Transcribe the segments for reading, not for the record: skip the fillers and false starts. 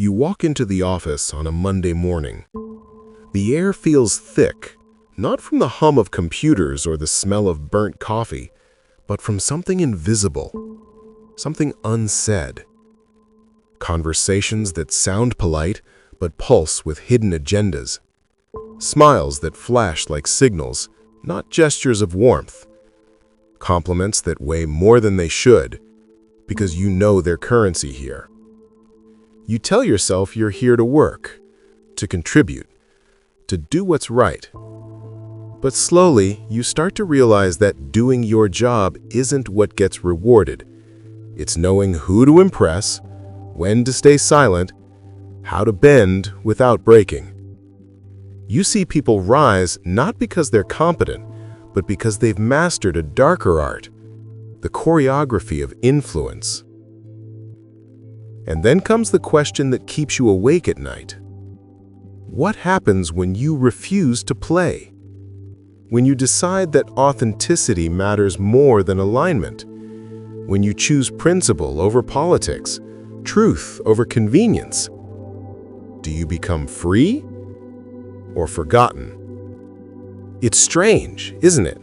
You walk into the office on a Monday morning. The air feels thick, not from the hum of computers or the smell of burnt coffee, but from something invisible, something unsaid. Conversations that sound polite but pulse with hidden agendas. Smiles that flash like signals, not gestures of warmth. Compliments that weigh more than they should, because you know their currency here. You tell yourself you're here to work, to contribute, to do what's right. But slowly, you start to realize that doing your job isn't what gets rewarded. It's knowing who to impress, when to stay silent, how to bend without breaking. You see people rise not because they're competent, but because they've mastered a darker art, the choreography of influence. And then comes the question that keeps you awake at night. What happens when you refuse to play? When you decide that authenticity matters more than alignment? When you choose principle over politics, truth over convenience? Do you become free or forgotten? It's strange, isn't it?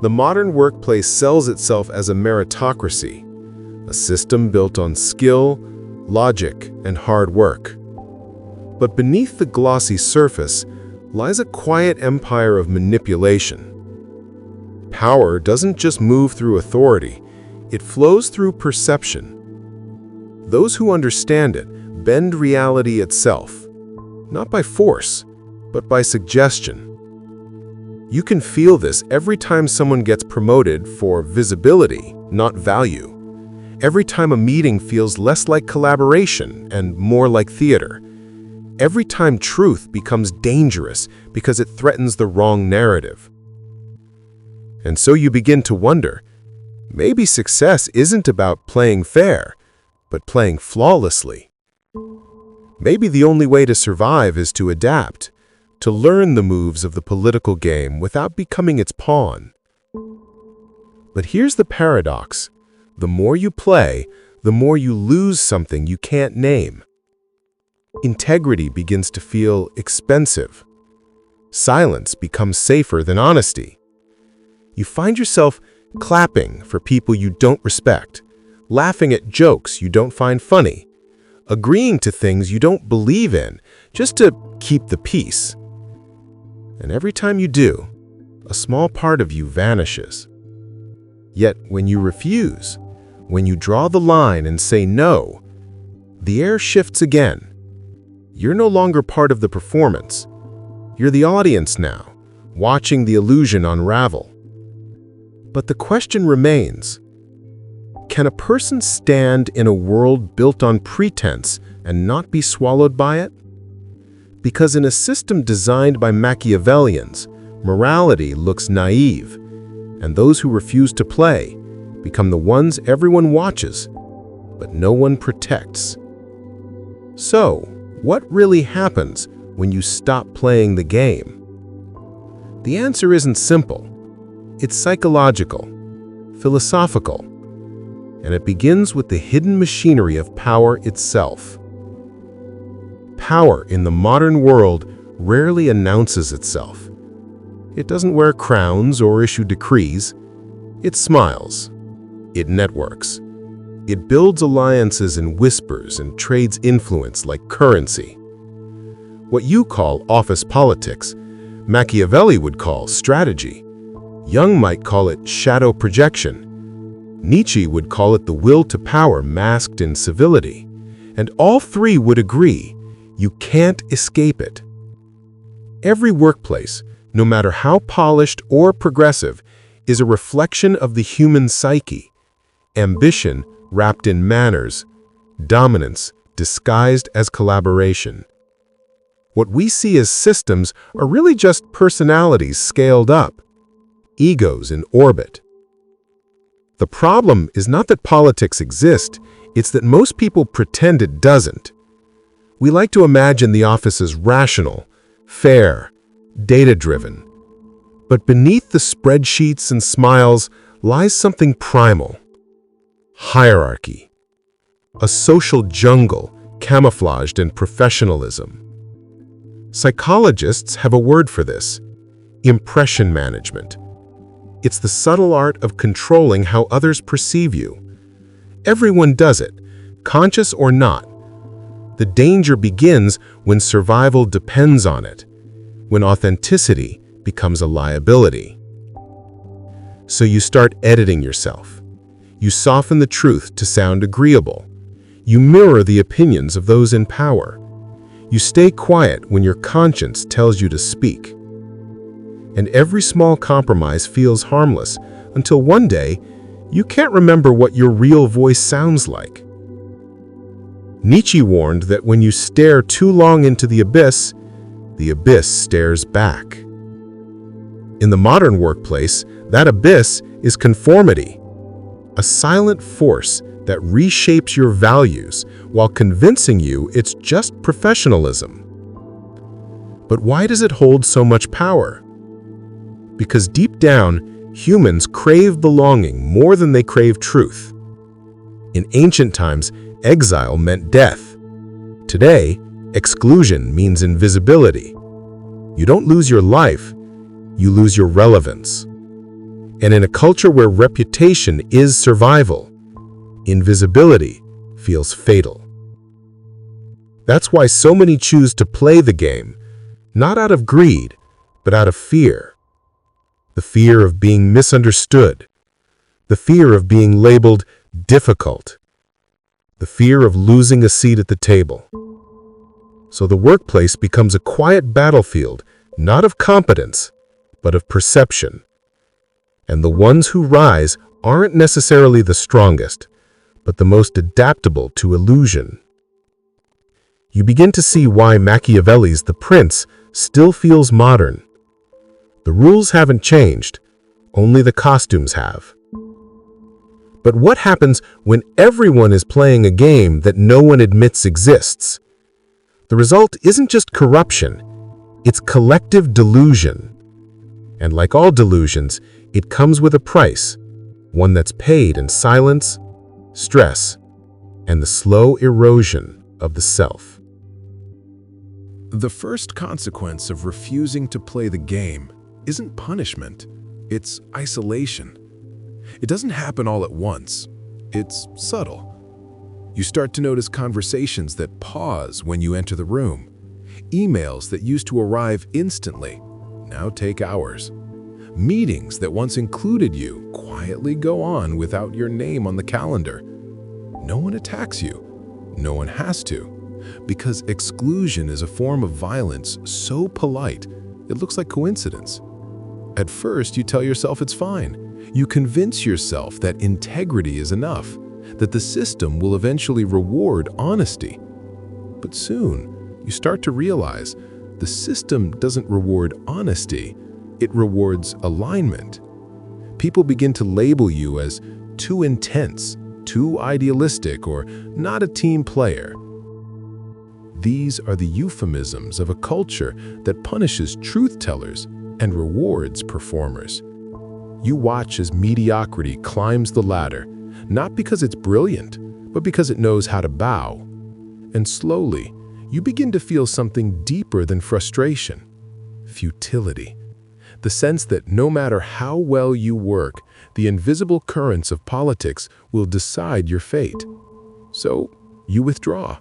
The modern workplace sells itself as a meritocracy, a system built on skill, logic, and hard work. But beneath the glossy surface lies a quiet empire of manipulation. Power doesn't just move through authority, it flows through perception. Those who understand it bend reality itself, not by force, but by suggestion. You can feel this every time someone gets promoted for visibility, not value. Every time a meeting feels less like collaboration and more like theater. Every time truth becomes dangerous because it threatens the wrong narrative. And so you begin to wonder, maybe success isn't about playing fair, but playing flawlessly. Maybe the only way to survive is to adapt, to learn the moves of the political game without becoming its pawn. But here's the paradox. The more you play, the more you lose something you can't name. Integrity begins to feel expensive. Silence becomes safer than honesty. You find yourself clapping for people you don't respect, laughing at jokes you don't find funny, agreeing to things you don't believe in just to keep the peace. And every time you do, a small part of you vanishes. Yet when you refuse, when you draw the line and say no, the air shifts again. You're no longer part of the performance. You're the audience now, watching the illusion unravel. But the question remains, can a person stand in a world built on pretense and not be swallowed by it? Because in a system designed by Machiavellians, morality looks naive, and those who refuse to play become the ones everyone watches, but no one protects. So, what really happens when you stop playing the game? The answer isn't simple. It's psychological, philosophical, and it begins with the hidden machinery of power itself. Power in the modern world rarely announces itself. It doesn't wear crowns or issue decrees. It smiles. It networks. It builds alliances in whispers and trades influence like currency. What you call office politics, Machiavelli would call strategy. Jung might call it shadow projection. Nietzsche would call it the will to power masked in civility. And all three would agree, you can't escape it. Every workplace, no matter how polished or progressive, is a reflection of the human psyche. Ambition wrapped in manners, dominance disguised as collaboration. What we see as systems are really just personalities scaled up, egos in orbit. The problem is not that politics exist, it's that most people pretend it doesn't. We like to imagine the office as rational, fair, data-driven. But beneath the spreadsheets and smiles lies something primal. Hierarchy. A social jungle camouflaged in professionalism. Psychologists have a word for this: impression management. It's the subtle art of controlling how others perceive you. Everyone does it, conscious or not. The danger begins when survival depends on it, when authenticity becomes a liability. So you start editing yourself. You soften the truth to sound agreeable. You mirror the opinions of those in power. You stay quiet when your conscience tells you to speak. And every small compromise feels harmless until one day you can't remember what your real voice sounds like. Nietzsche warned that when you stare too long into the abyss stares back. In the modern workplace, that abyss is conformity, a silent force that reshapes your values while convincing you it's just professionalism. But why does it hold so much power? Because deep down, humans crave belonging more than they crave truth. In ancient times, exile meant death. Today, exclusion means invisibility. You don't lose your life, you lose your relevance. And in a culture where reputation is survival, invisibility feels fatal. That's why so many choose to play the game, not out of greed, but out of fear. The fear of being misunderstood, the fear of being labeled difficult, the fear of losing a seat at the table. So the workplace becomes a quiet battlefield, not of competence, but of perception. And the ones who rise aren't necessarily the strongest, but the most adaptable to illusion. You begin to see why Machiavelli's The Prince still feels modern. The rules haven't changed, only the costumes have. But what happens when everyone is playing a game that no one admits exists? The result isn't just corruption, it's collective delusion. And like all delusions, it comes with a price, one that's paid in silence, stress, and the slow erosion of the self. The first consequence of refusing to play the game isn't punishment, it's isolation. It doesn't happen all at once. It's subtle. You start to notice conversations that pause when you enter the room. Emails that used to arrive instantly now take hours. Meetings that once included you quietly go on without your name on the calendar. No one attacks you. No one has to. Because exclusion is a form of violence so polite, it looks like coincidence. At first, you tell yourself it's fine. You convince yourself that integrity is enough, that the system will eventually reward honesty. But soon, you start to realize the system doesn't reward honesty, it rewards alignment. People begin to label you as too intense, too idealistic, or not a team player. These are the euphemisms of a culture that punishes truth-tellers and rewards performers. You watch as mediocrity climbs the ladder, not because it's brilliant, but because it knows how to bow. And slowly, you begin to feel something deeper than frustration: futility. The sense that no matter how well you work, the invisible currents of politics will decide your fate. So, you withdraw.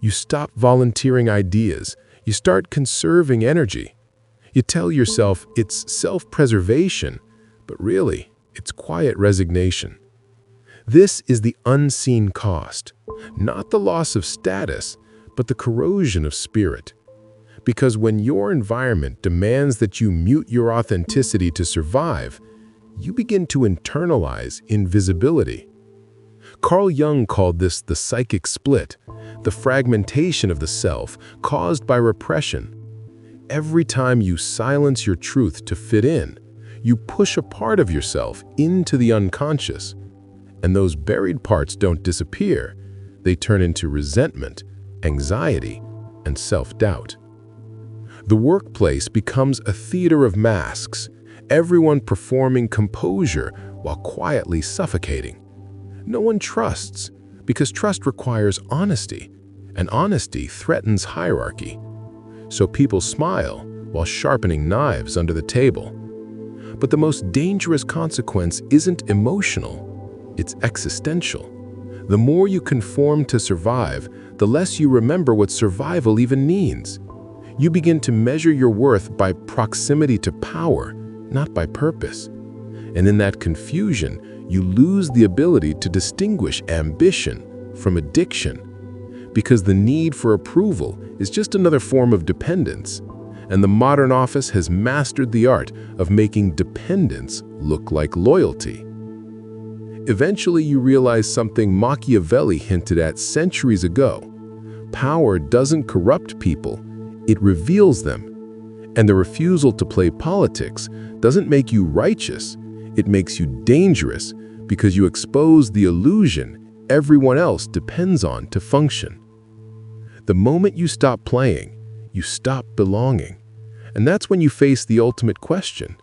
You stop volunteering ideas. You start conserving energy. You tell yourself it's self-preservation, but really, it's quiet resignation. This is the unseen cost, not the loss of status, but the corrosion of spirit. Because when your environment demands that you mute your authenticity to survive, you begin to internalize invisibility. Carl Jung called this the psychic split, the fragmentation of the self caused by repression. Every time you silence your truth to fit in, you push a part of yourself into the unconscious. And those buried parts don't disappear. They turn into resentment, anxiety, and self-doubt. The workplace becomes a theater of masks, everyone performing composure while quietly suffocating. No one trusts, because trust requires honesty, and honesty threatens hierarchy. So people smile while sharpening knives under the table. But the most dangerous consequence isn't emotional, it's existential. The more you conform to survive, the less you remember what survival even means. You begin to measure your worth by proximity to power, not by purpose. And in that confusion, you lose the ability to distinguish ambition from addiction, because the need for approval is just another form of dependence, and the modern office has mastered the art of making dependence look like loyalty. Eventually, you realize something Machiavelli hinted at centuries ago. Power doesn't corrupt people, it reveals them. And the refusal to play politics doesn't make you righteous, it makes you dangerous, because you expose the illusion everyone else depends on to function. The moment you stop playing, you stop belonging. And that's when you face the ultimate question.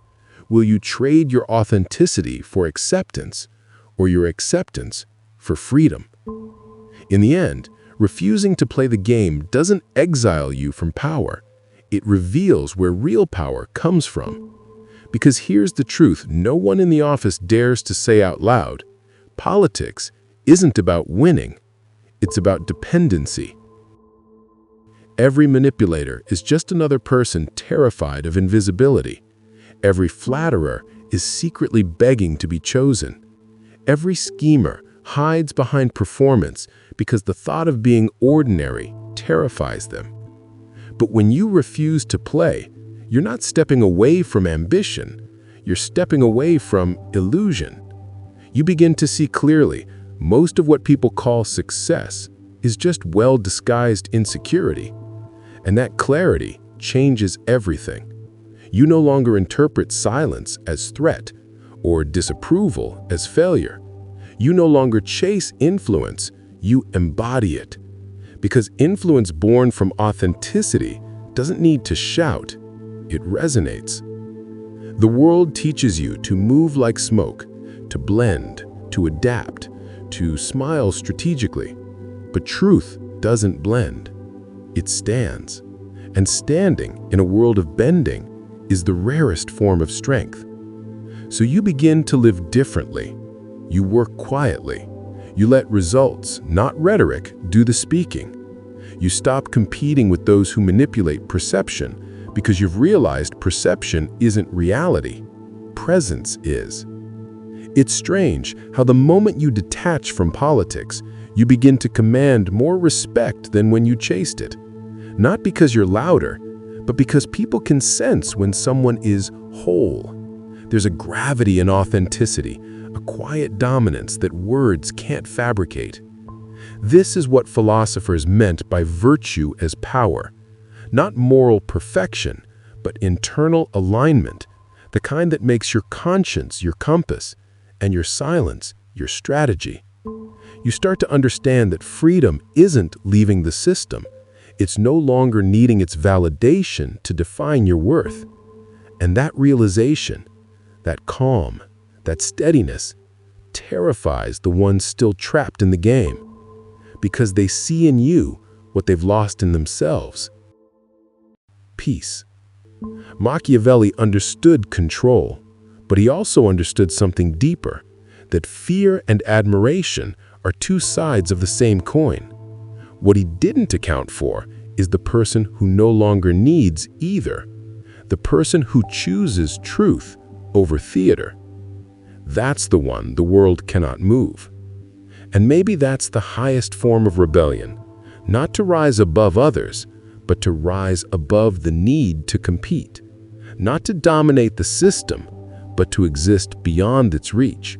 Will you trade your authenticity for acceptance, or your acceptance for freedom? In the end, refusing to play the game doesn't exile you from power. It reveals where real power comes from. Because here's the truth no one in the office dares to say out loud: politics isn't about winning, it's about dependency. Every manipulator is just another person terrified of invisibility. Every flatterer is secretly begging to be chosen. Every schemer hides behind performance because the thought of being ordinary terrifies them. But when you refuse to play, you're not stepping away from ambition, you're stepping away from illusion. You begin to see clearly most of what people call success is just well-disguised insecurity. And that clarity changes everything. You no longer interpret silence as threat or disapproval as failure. You no longer chase influence, you embody it. Because influence born from authenticity doesn't need to shout, it resonates. The world teaches you to move like smoke, to blend, to adapt, to smile strategically. But truth doesn't blend, it stands. And standing in a world of bending is the rarest form of strength. So you begin to live differently. You work quietly. You let results, not rhetoric, do the speaking. You stop competing with those who manipulate perception because you've realized perception isn't reality. Presence is. It's strange how the moment you detach from politics, you begin to command more respect than when you chased it. Not because you're louder, but because people can sense when someone is whole. There's a gravity in authenticity, a quiet dominance that words can't fabricate. This is what philosophers meant by virtue as power. Not moral perfection, but internal alignment, the kind that makes your conscience your compass and your silence your strategy. You start to understand that freedom isn't leaving the system. It's no longer needing its validation to define your worth. And that realization, that calm, that steadiness, terrifies the ones still trapped in the game, because they see in you what they've lost in themselves. Peace. Machiavelli understood control, but he also understood something deeper, that fear and admiration are two sides of the same coin. What he didn't account for is the person who no longer needs either, the person who chooses truth over theater. That's the one the world cannot move. And maybe that's the highest form of rebellion, not to rise above others, but to rise above the need to compete, not to dominate the system, but to exist beyond its reach.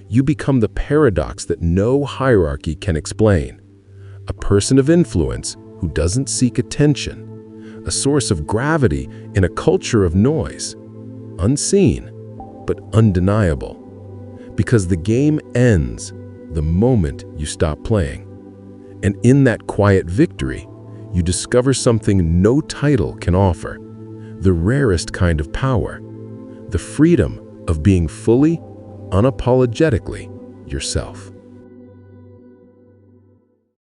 You become the paradox that no hierarchy can explain, a person of influence who doesn't seek attention, a source of gravity in a culture of noise, unseen but undeniable, because the game ends the moment you stop playing. And in that quiet victory, you discover something no title can offer, the rarest kind of power, the freedom of being fully, unapologetically yourself.